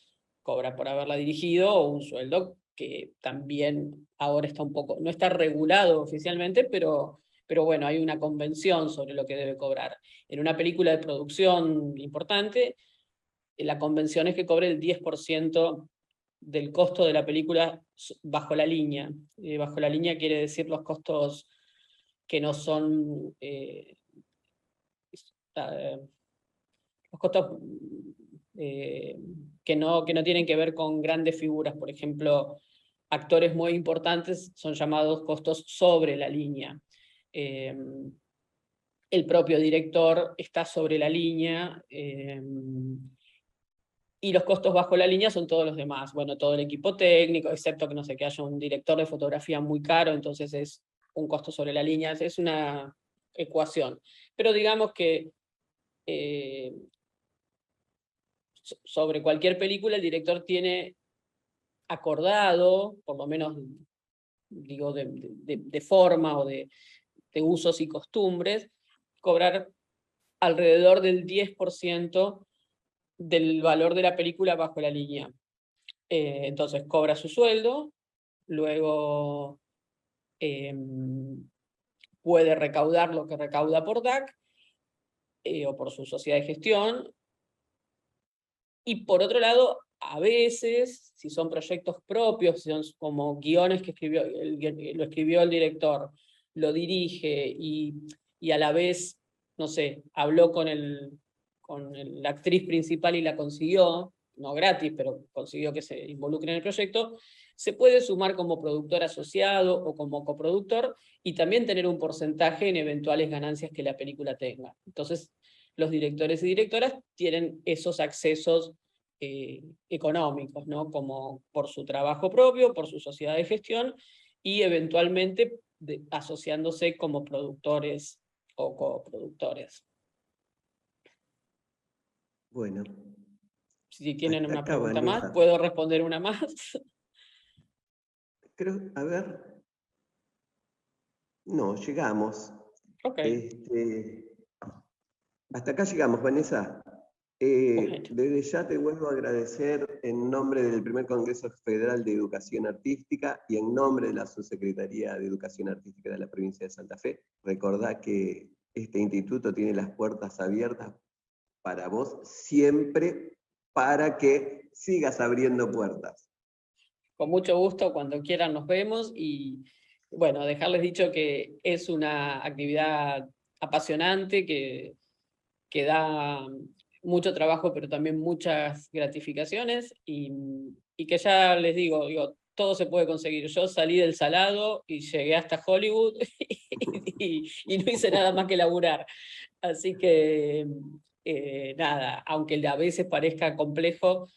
cobra por haberla dirigido, o un sueldo que también ahora está no está regulado oficialmente, pero bueno, hay una convención sobre lo que debe cobrar. En una película de producción importante, la convención es que cobre el 10% del costo de la película bajo la línea. Bajo la línea quiere decir los costos que no son los costos que no tienen que ver con grandes figuras. Por ejemplo, actores muy importantes son llamados costos sobre la línea. El propio director está sobre la línea, y los costos bajo la línea son todos los demás. Bueno, todo el equipo técnico, excepto que no sé, que haya un director de fotografía muy caro, entonces es un costo sobre la línea, es una ecuación. Pero digamos que sobre cualquier película el director tiene acordado, por lo menos digo de forma o de usos y costumbres, cobrar alrededor del 10% del valor de la película bajo la línea. Entonces cobra su sueldo, luego puede recaudar lo que recauda por DAC o por su sociedad de gestión, y por otro lado, a veces, si son proyectos propios, si son como guiones que lo escribió el director, lo dirige y a la vez, no sé, habló con la actriz principal y la consiguió, no gratis, pero consiguió que se involucre en el proyecto, se puede sumar como productor asociado o como coproductor y también tener un porcentaje en eventuales ganancias que la película tenga. Entonces, los directores y directoras tienen esos accesos económicos, ¿no? Como por su trabajo propio, por su sociedad de gestión, y eventualmente asociándose como productores o coproductores. Bueno, Si tienen hasta una acá, pregunta más, Vanessa. ¿puedo responder una más? Creo, a ver, no, llegamos. Ok, Hasta acá llegamos, Vanessa. bueno. Desde ya te vuelvo a agradecer en nombre del Primer Congreso Federal de Educación Artística y en nombre de la Subsecretaría de Educación Artística de la provincia de Santa Fe. Recordá que este instituto tiene las puertas abiertas para vos siempre, para que sigas abriendo puertas. Con mucho gusto, cuando quieran nos vemos, y bueno, dejarles dicho que es una actividad apasionante, que da mucho trabajo, pero también muchas gratificaciones, y que ya les digo, todo se puede conseguir. Yo salí del Salado y llegué hasta Hollywood y no hice nada más que laburar. Así que, nada, aunque a veces parezca complejo,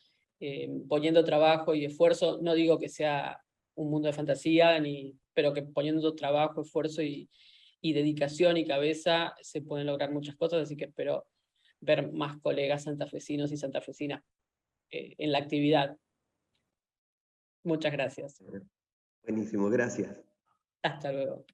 poniendo trabajo y esfuerzo, no digo que sea un mundo de fantasía, pero que poniendo trabajo, esfuerzo y dedicación y cabeza se pueden lograr muchas cosas, así que espero ver más colegas santafesinos y santafesinas en la actividad. Muchas gracias. Buenísimo, gracias. Hasta luego.